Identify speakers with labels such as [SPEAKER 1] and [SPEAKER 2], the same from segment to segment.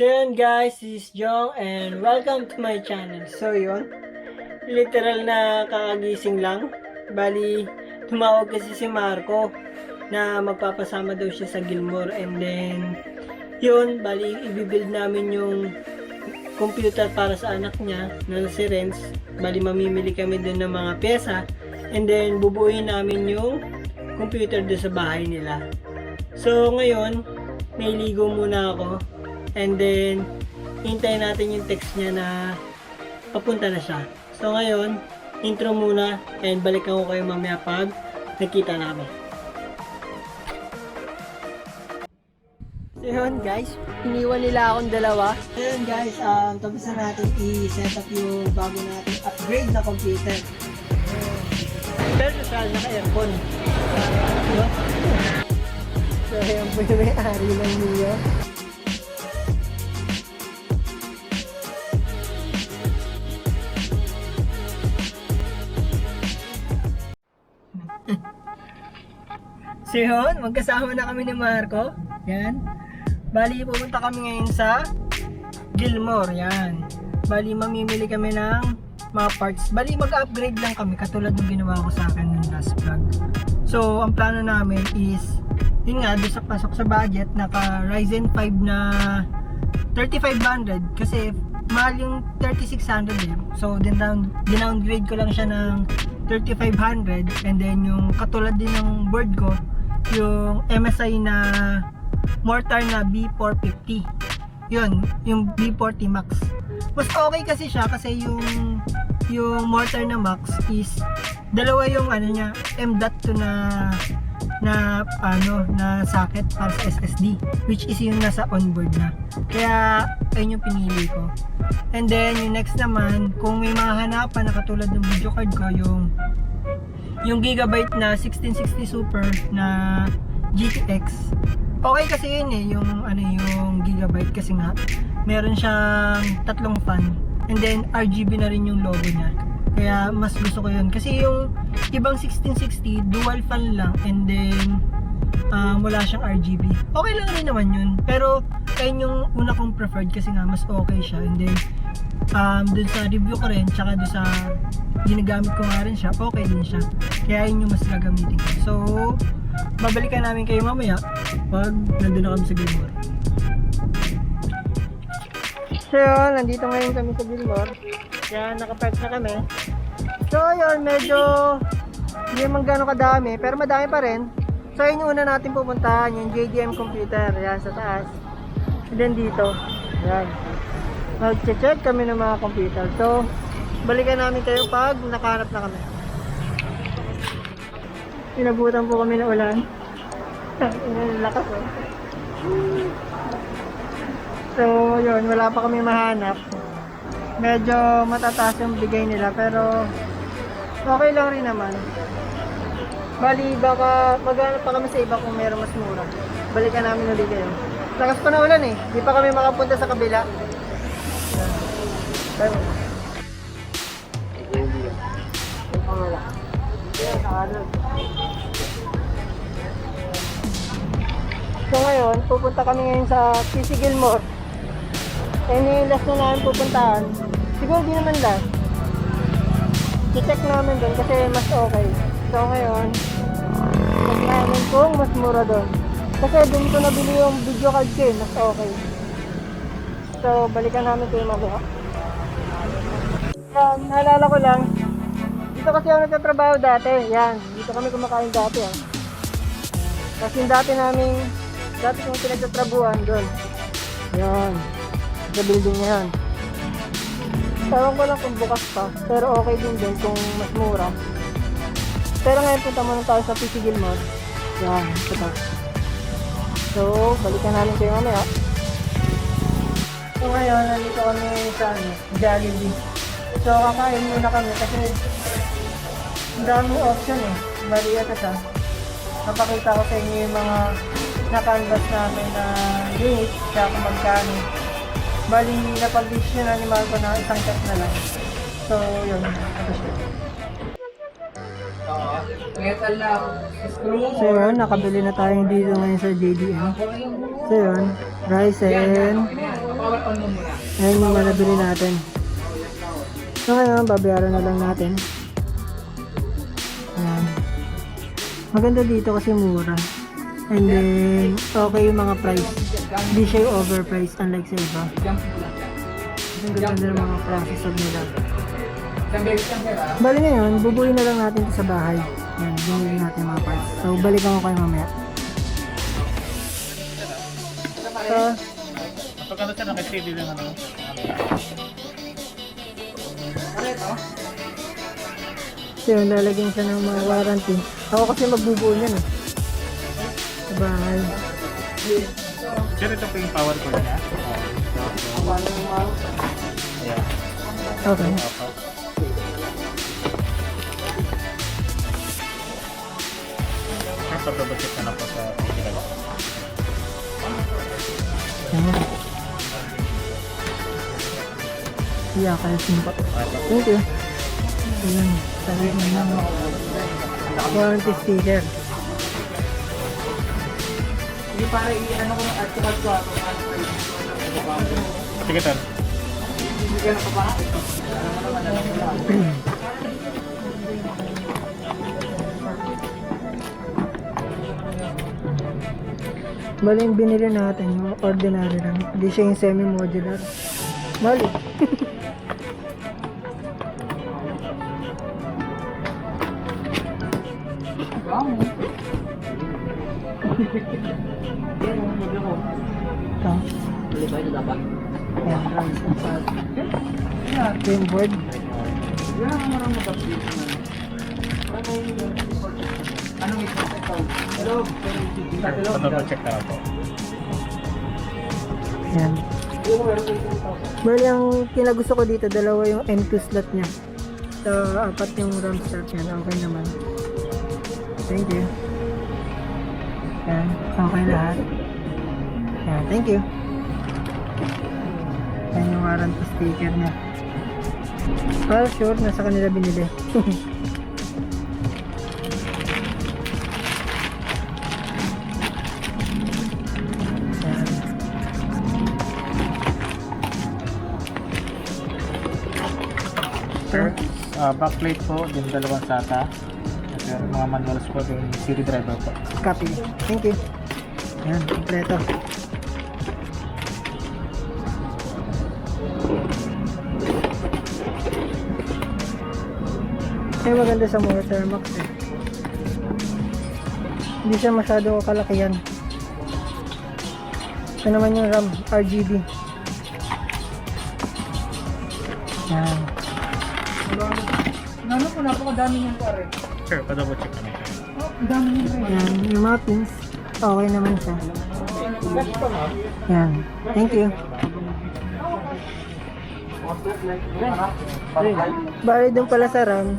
[SPEAKER 1] So yun guys, this is Jong and welcome to my channel. So yun, literal na kakagising lang. Bali, tumawag kasi si Marco na magpapasama daw siya sa Gilmore and then yun, bali ibibuild namin yung computer para sa anak niya na si Renz. Bali mamimili kami dun ng mga pyesa and then bubuuin namin yung computer doon sa bahay nila. So ngayon, nailigo muna ako and then hintayin natin yung text niya na papunta na siya. So ngayon, intro muna and balikan ko kayo mamaya pag nakita namin. So yun guys, iniwan nila akong dalawa. So yun guys, tapos na natin i-set up yung bago natin upgrade na computer. Pero siya naka-aircon. So ayan po yung may-ari ng Mio. So yun, magkasama na kami ni Marco. Yan. Bali, pupunta kami ngayon sa Gilmore. Yan. Bali, mamimili kami ng mga parts. Bali, mag-upgrade lang kami katulad ng ginawa ko sa akin ng last vlog. So, ang plano namin is, yun nga, doon sa pasok sa budget, naka Ryzen 5 na 3500 kasi mahal yung 3600 eh. So, dinowngrade ko lang siya ng 3500 and then yung katulad din ng board ko, yung MSI na Mortar na B450. Yun, yung B40 Max. Mas okay kasi siya kasi yung Mortar na Max is dalawa yung ano niya, M.2 na socket para sa SSD, which is yung nasa onboard na. Kaya ayun yung pinili ko. And then yung next naman, kung may mga hanapan na katulad ng video card ko, yung Gigabyte na 1660 Super na GTX. Okay kasi yun eh, yung Gigabyte kasi nga meron siyang tatlong fan and then RGB na rin yung logo niya. Kaya mas gusto ko yun kasi yung ibang 1660 dual fan lang and then wala siyang RGB. Okay lang rin naman yun, pero ayun yung una kong preferred kasi nga mas okay siya. And then dun sa review ko rin tsaka dun sa ginagamit ko nga rin siya, okay din siya. Kaya yun yung mas gagamitin ko. So babalikan namin kayo mamaya pag nandun na kami sa Gilmore. So yun, nandito ngayon kami sa Gilmore. Yan, nakapark na kami. So yun, medyo hindi naman gano'ng kadami, pero madami pa rin. So yun yung una natin pupuntahan, yung JDM computer. Yan, sa taas. And then dito. Yan. Mag-check kami ng mga computer. So, balikan namin kayo pag nakahanap na kami. Pinabutan po kami ng ulan. Lakas oh. So yun, wala pa kami mahanap. Medyo matataas yung bigay nila pero okay lang rin naman. Bali baka maghanap pa kami sa iba kung meron mas mura. Balikan namin ulit kayo. Lakas pa na ulan eh, di pa kami makapunta sa kabila. Pero so ngayon, pupunta kami ngayon sa PC Gilmore. And yung last na namin pupuntahan, siguro di naman last. I-check namin doon kasi mas okay. So ngayon, check namin kung mas mura doon. Kasi doon ko nabili yung video card ko eh, mas okay. So balikan namin kayo mamaya. Yan, naalala ko lang. Dito kasi ako nagtatrabaho dati. Yan, dito kami kumakain dati. Kasi yung dati kong pinagtatrabuhan doon. Yan, sa building na yan. Ewan ko lang kung bukas pa, pero okay din doon kung mas mura. Pero ngayon punta muna tayo sa PC Gilmore. Yan, ito. So, balikan namin kayo mamaya. So ngayon, nandito kami sa Jollibee. So, kakain muna kami kasi ang daming option eh. Bali ito siya. Napakita ko sa inyo yung mga na-canvas namin na unit kaya kung magkano. Bali, napag-decision na ni Marco na isang set na lang. So, yun. Ito siya. So, yun. Nakabili na tayo dito ngayon sa JDM. So, yun. Ryzen Ayan yung mga nabili natin. So ngayon, babayaran na lang natin. Ayan. Maganda dito kasi mura. And then, okay yung mga price. Hindi siya yung overpriced unlike sa iba. Ang ganda ng mga processor nila. Bali ngayon, bubuin na lang natin ito sa bahay. Ayan, binili natin mga parts. So, balikan ko kayo mamaya.
[SPEAKER 2] Pagkano siya naka-CD lang ano?
[SPEAKER 1] So yun, lalagyan siya ng mga warranty. Ako kasi magbubuo niyan eh. Sa bahay.
[SPEAKER 2] Sir, ito po yung power cord niya. Ayan.
[SPEAKER 1] Okay.
[SPEAKER 2] Pagbabasit na po sa pagkilala.
[SPEAKER 1] Ayan. Yeah, kaya simpa. Thank you. Ayan. Sabi mo ng warranty sticker.
[SPEAKER 3] Hindi para i-ano ko ng article ko ako.
[SPEAKER 2] Sige, Tan.
[SPEAKER 3] Hindi ka na pa. Alam mo naman, alam mo lang.
[SPEAKER 1] Bali yung binili natin, yung ordinary lang. Hindi siya yung semi-modular. Bali. Ito. Ayan, rice and salt. Game board.
[SPEAKER 3] Anong ito? Hello?
[SPEAKER 2] Pagbabasit na po.
[SPEAKER 1] Ayan. Bali, ang kinagusto ko dito, dalawa yung M2 slot niya. So, apat yung RAM slot niya. Okay naman. Thank you. Ayan. Okay lahat. Ayan. Thank you. Ayan yung warranty sticker niya. Well, sure. Nasa kanila binili.
[SPEAKER 2] Sir, backplate po, din dalawang SATA. At yung mga manuals po, din CD driver po.
[SPEAKER 1] Copy. Thank you. Ayan. Kompleto. Ay, maganda sa mga Thermax eh. Hindi siya masyado kalakihan. Ito naman yung RAM, RGB. Yan.
[SPEAKER 3] Ano po, napakadami niyang pare.
[SPEAKER 2] Sir, pagbabasit na po.
[SPEAKER 3] Ang dami niyang pare.
[SPEAKER 1] Yan. Yung mga pins, okay naman siya. Yan. Thank you. Bali doon pala sa RAM,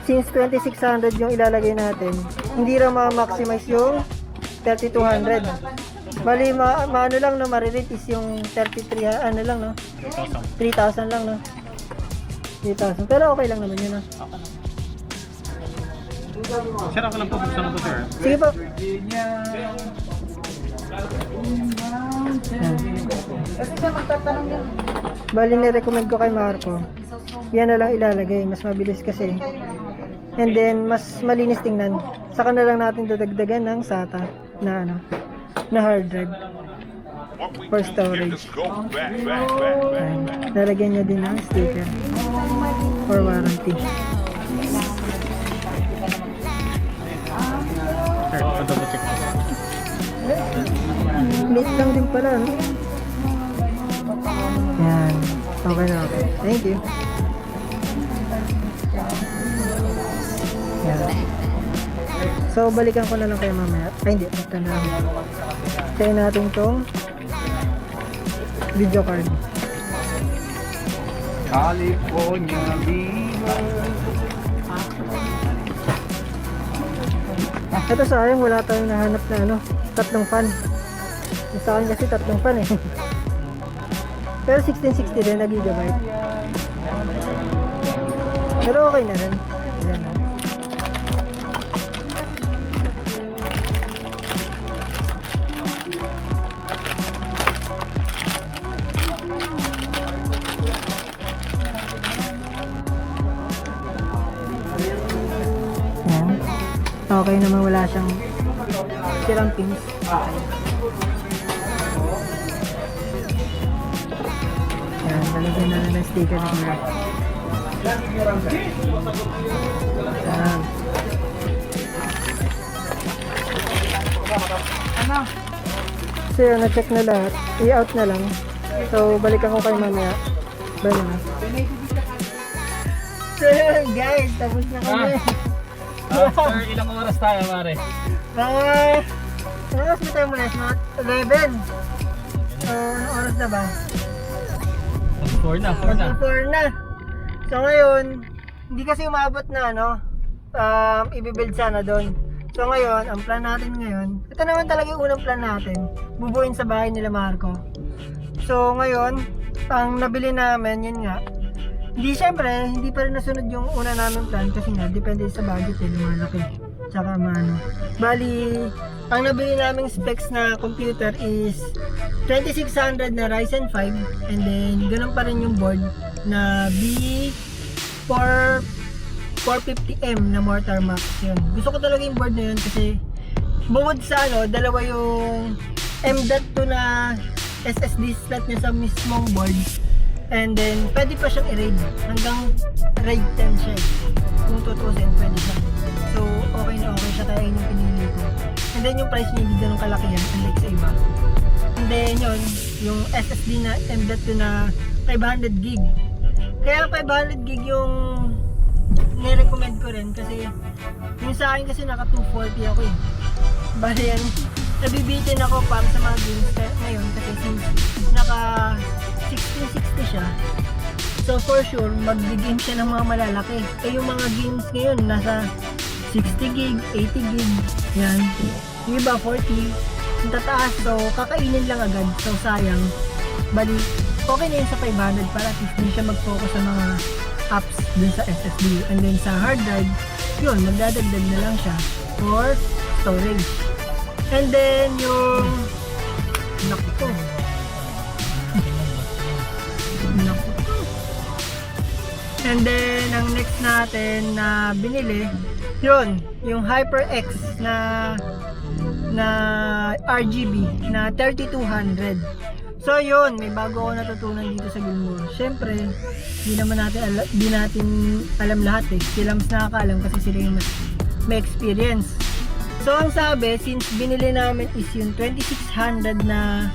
[SPEAKER 1] since 2600 yung ilalagay natin, hindi raw ma-maximize yung 3200. Bali, ano lang no, marirate is yung 33, ano lang no,
[SPEAKER 2] 3,000.
[SPEAKER 1] 3,000 lang no. 3,000, pero okay lang naman yun no.
[SPEAKER 2] Sir, ako lang po buksan ko, sir.
[SPEAKER 1] Sige po.
[SPEAKER 3] Virginia.
[SPEAKER 1] Yan.
[SPEAKER 3] Kasi siya magtatanong yan.
[SPEAKER 1] Bali, ni-recommend ko kay Marco, yan na lang ilalagay, mas mabilis kasi. And then, mas malinis tingnan. Saka na lang natin dadagdagan ng SATA na ano, na hard drive for storage. Ayan. Lalagyan niya din ng sticker for warranty.
[SPEAKER 2] Sir, pagbabasit po.
[SPEAKER 1] Late lang din pala, no? Yan. Okay na, okay. Thank you. Yan. So, balikan ko na lang kayo mamaya. Ay, hindi. Ito na lang. Kaya natin tong video card.
[SPEAKER 3] California Viva.
[SPEAKER 1] Ito sayang, wala tayong nahanap na ano, tatlong fan. Yung sa akin kasi tatlong fan eh. Pero 1660 din na gigabyte. Pero okay na rin. Ayan na. Okay naman, wala siyang sirang pins. Okay. Yan, lalagyan na ng sticker na sila. Yan. So yun, na-check na lahat. I-out na lang. So, balikan ko kayo mamaya. Bye na. So yun, guys, tapos na kami.
[SPEAKER 2] After ilang oras tayo, pare?
[SPEAKER 1] Ano oras ba tayo mula? Mga 11. So, anong oras na ba?
[SPEAKER 2] 4 na, 4 na.
[SPEAKER 1] 4 na. So ngayon, hindi kasi umabot na i-build sana doon. So ngayon, ang plan natin ngayon, ito naman talaga yung unang plan natin, bubuin sa bahay nila Marco. So ngayon, ang nabili namin, yun nga, hindi pa rin nasunod yung una namin plan kasi nga, depende sa budget lumalaki. Tsaka maano. Bali, ang nabili naming specs na computer is 2600 na Ryzen 5 and then ganun pa rin yung board na B450M na Mortar Max yun. Gusto ko talaga yung board na yun kasi bukod sa dalawa yung M.2 na SSD slot niya sa mismong board and then pwede pa siyang i-RAID hanggang RAID 10 siya kung tutusin pwede siya. So okay na okay siya, kaya yun yung pinili ko. And then yung price niya hindi ganun kalaki yan unlike sa iba. And then yun, yung SSD na M.2 na 500 gig. Kaya 500 gig yung nirecommend ko rin kasi yung sa akin kasi naka 240 ako eh. Bali yan, nabibitin ako para sa mga games ngayon kasi since naka 1660 siya. So for sure, mag-game siya ng mga malalaki. Eh yung mga games ngayon nasa 60 gig, 80 gig, yan. Yung iba 40, yung tataas. So kakainin lang agad. So sayang. Bali, okay na yun sa 500 para at least din siya mag-focus sa mga apps dun sa SSD. And then sa hard drive, yun, magdadagdag na lang siya for storage. And then yung naku po. Naku po. And then ang next natin na binili, yun, yung HyperX na RGB na 3200. So yun, may bago ako natutunan dito sa Gilmore. Siyempre, di natin alam lahat eh. Sila mas nakakaalam kasi sila yung may experience. So ang sabi, since binili namin is yung 2600 na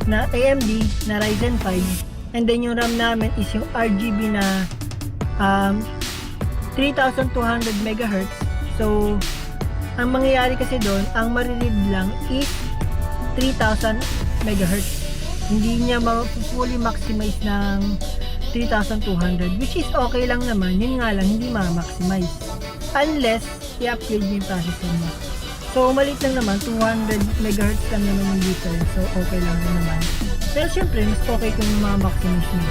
[SPEAKER 1] AMD na Ryzen 5 and then yung RAM namin is yung RGB na 3200 MHz. So ang mangyayari kasi doon, ang mariread lang is 3000 MHz. Hindi niya fully maximize ng 3200, which is okay lang naman. Yun nga lang, hindi ma-maximize unless i-upgrade mo yung processor mo. So maliit lang naman, 200 MHz lang naman yung difference. So okay lang naman. Pero syempre, mas okay kung ma-maximize mo.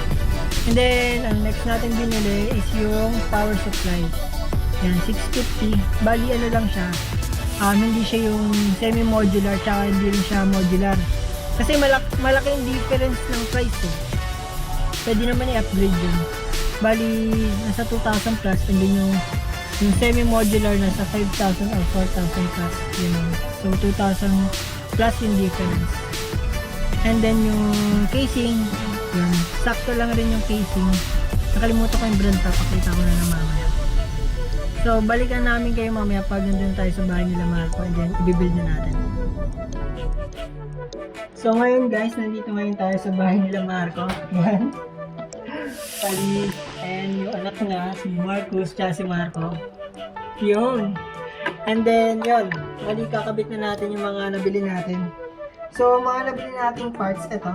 [SPEAKER 1] And then, ang next natin binili is yung power supply. Yan, 650. Bali ano lang siya, hindi siya yung semi-modular tsaka hindi rin siya modular. Kasi malaking difference ng price eh. Pwede naman i-upgrade yun. Bali, nasa 2,000 plus and then yung semi-modular nasa 5,000 or 4,000 plus. You know. So, 2,000 plus yung difference. And then yung casing, yun. Sakto lang rin yung casing. Nakalimutan ko yung brand, papakita ko na mamaya. So, balikan namin kayo mamaya pag nandun tayo sa bahay nila Marco and then i-build na natin. So ngayon guys, nandito ngayon tayo sa bahay nila Marco. Yan. Pali, and yung anak niya, si Marcus, tsaka si Marco. Yun. And then, yun. Bali, kakabit na natin yung mga nabili natin. So, mga nabili nating parts, ito.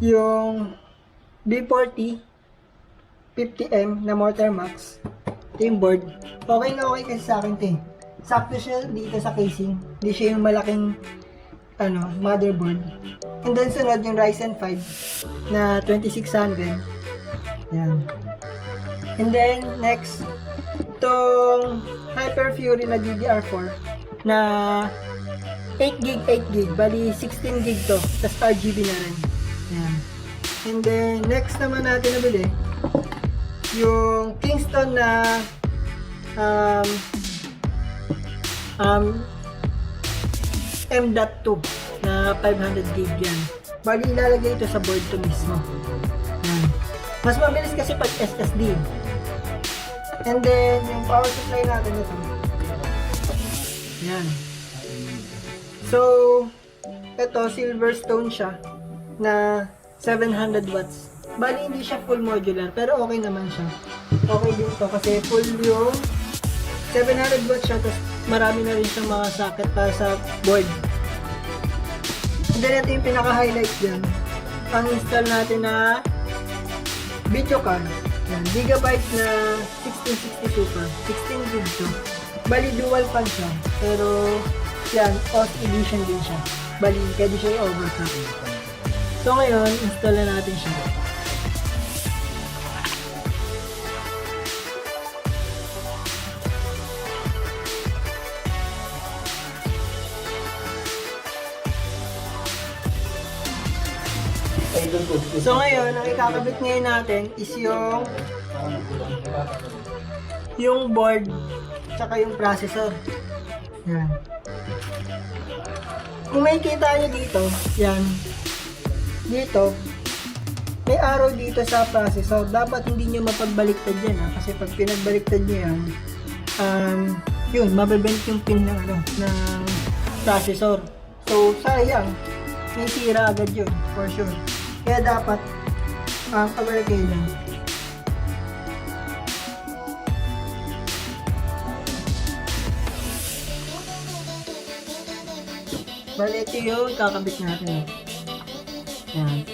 [SPEAKER 1] Yung B40 50M na Mortar Max. Ito yung board. Okay na okay kasi sa akin ito eh. Sakto siya dito sa casing. Hindi siya yung malaking motherboard. And then sunod yung Ryzen 5 na 2600. Yan. And then next, itong Hyper Fury na DDR4 na 8GB, bali 16GB to, tas RGB na rin. Yan. And then next naman natin nabili yung Kingston na um, M.2 na 500 gig yan. Bali, ilalagay ito sa board to mismo. Yan. Mas mabilis kasi pag SSD. And then, yung power supply natin ito. Yan. So, ito, Silverstone siya na 700 watts. Bali, hindi siya full modular, pero okay naman siya. Okay din to kasi full yung 700 watts siya, tapos marami na rin siyang mga socket para sa board. And then, ito yung pinaka-highlight dyan. Ang install natin na video card. Yan, gigabyte na 1660 Super. 16 gig to. Bali, dual fan siya. Pero, yan, OS edition din siya. Bali, pwede siya i-overclock. So, ngayon, install na natin siya. So ngayon, ang ikakabit ngayon natin is yung board tsaka yung processor. Yan. Kung makikita nyo dito, yan. Dito, may arrow dito sa processor. Dapat hindi nyo mapagbaliktad yan, ha? Kasi pag pinagbaliktad nyo yan, yun, mabibent yung pin ng, ng processor. So, sayang. May sira agad yun, for sure. Kaya dapat, pagbalik kayo lang. Bali, ito yung kakabit natin. Yan.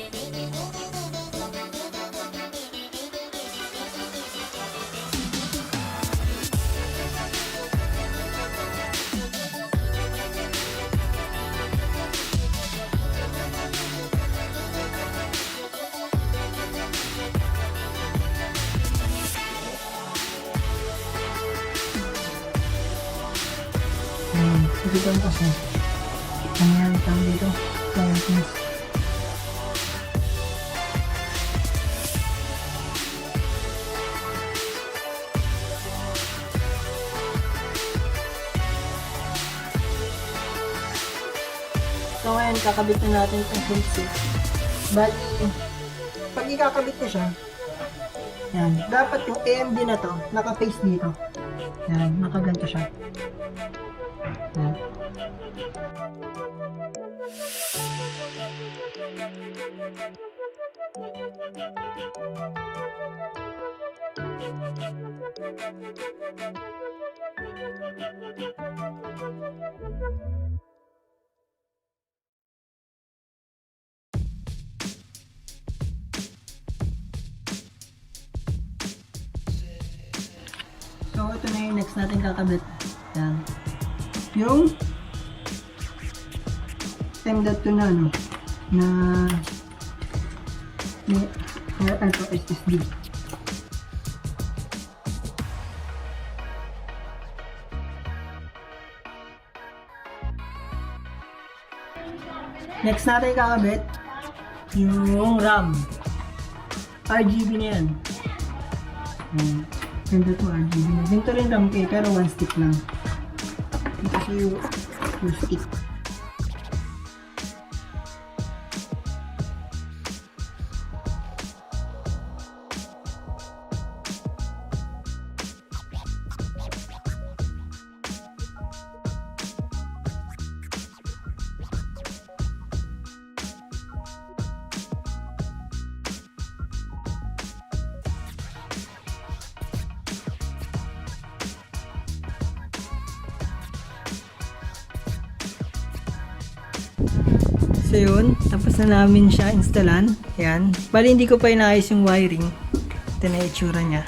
[SPEAKER 1] Dito ang kasi. Ano yan? Tawag dito? Brightness. So ngayon, kakabit na natin itong headset. Bali, pag ikakabit ko siya, yan, dapat yung AMD na to, naka-face dito. Yan, nakaganto siya. Yan. So, ito na yung next natin kakabit. Yan. Yung M.2 na, no? Na may Alpha SSD. Next natin kakabit yung RAM. RGB na yan. M.2 RGB na. Ganito rin RAM kay, pero one stick lang. Ito kasi yung stick. So yun, tapos na namin siya installan. Yan. Bali hindi ko pa inaayos yung wiring. Ito na itsura niya.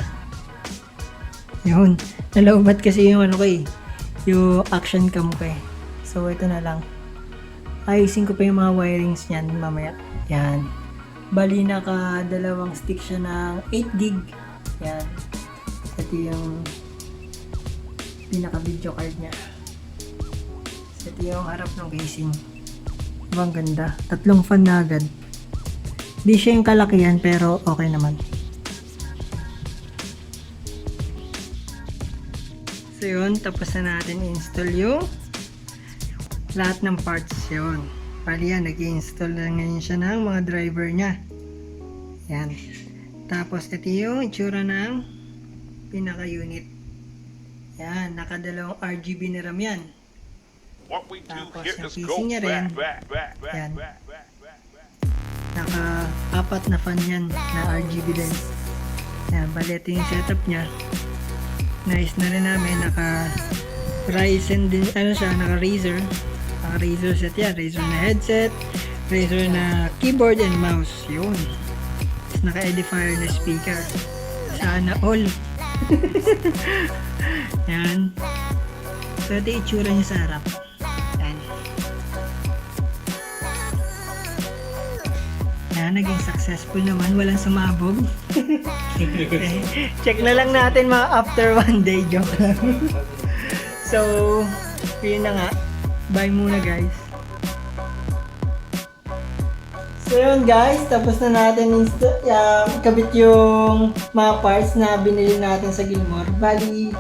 [SPEAKER 1] Yun. Nalaubat kasi yung ano ko eh. Yung action cam ko eh. So ito na lang. Ayusin ko pa yung mga wirings niyan mamaya. Yan. Bali naka dalawang stick siya ng 8 gig. Yan. Ito yung pinaka video card niya. So ito yung harap ng casing. Ang ganda. 3 fan na agad. Di siya yung kalakihan pero okay naman. So So yun, tapos na natin i-install yung lahat ng parts yun. Bali yan, nag-i-install na ngayon siya ng mga driver niya. Yan. Tapos ito yung itsura ng pinaka-unit. Yan, nakadalawang RGB na RAM yan. Tapos yung PC niya rin. Yan. Naka-apat na fan yan na RGB din. Yan, bali ito yung setup niya. Nice na rin namin. Naka Ryzen din, ano siya, naka Razer. Naka Razer set yan. Razer na headset. Razer na keyboard and mouse. Yun. Tapos naka edifier na speaker. Sana all. Yan. So ito yung itsura niya sa harap. Yan. Yan, naging successful naman. Walang sumabog. Check na lang natin mga after one day. Joke lang. So, yun na nga. Bye muna guys. So yun guys, tapos na natin kabit yung mga parts na binili natin sa Gilmore. Bali,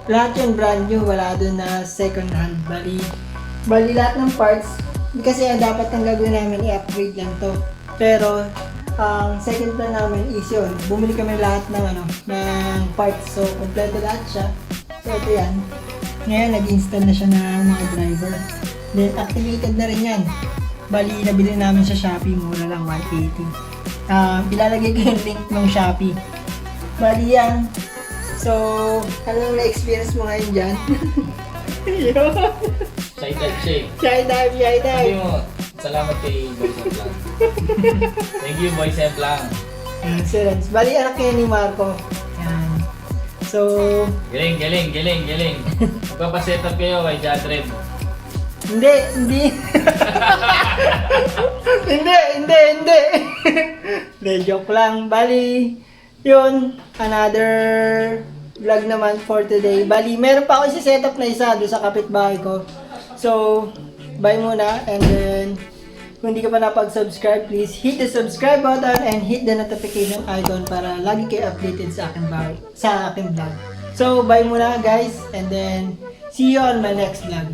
[SPEAKER 1] lahat yung brand new, wala doon na second hand. Bali lahat ng parts, kasi dapat ang gagawin namin i-upgrade lang to. Pero, ang second plan namin is yun, bumili kami lahat ng parts. So, kompleto lahat siya. So, ito yan. Ngayon, nag-install na siya ng mga driver. Then, activated na rin yan. Bali, nabili namin sa Shopee, mura lang, 180. Ilalagay ko yung link ng Shopee. Bali yan. So, anong na-experience mo ngayon dyan?
[SPEAKER 4] Shy dive siya eh.
[SPEAKER 1] Shy dive, shy
[SPEAKER 4] Sabi
[SPEAKER 1] dive.
[SPEAKER 4] mo, salamat kay Boys and Blanc. Thank you, Boys and Blanc.
[SPEAKER 1] Si Renz. Bali, anak niya ni Marco. Yan. So,
[SPEAKER 4] Galing. Magpapaset up kayo kay Jadred.
[SPEAKER 1] hindi. Hindi, joke lang. Bali, yun, another vlog naman for today. Bali, meron pa ako isi-setup na isa doon sa kapitbahay ko. So, bye muna. And then, kung hindi ka pa napag-subscribe, please hit the subscribe button and hit the notification icon para lagi kayo updated sa aking vlog. So, bye muna guys. And then, see you on my next vlog.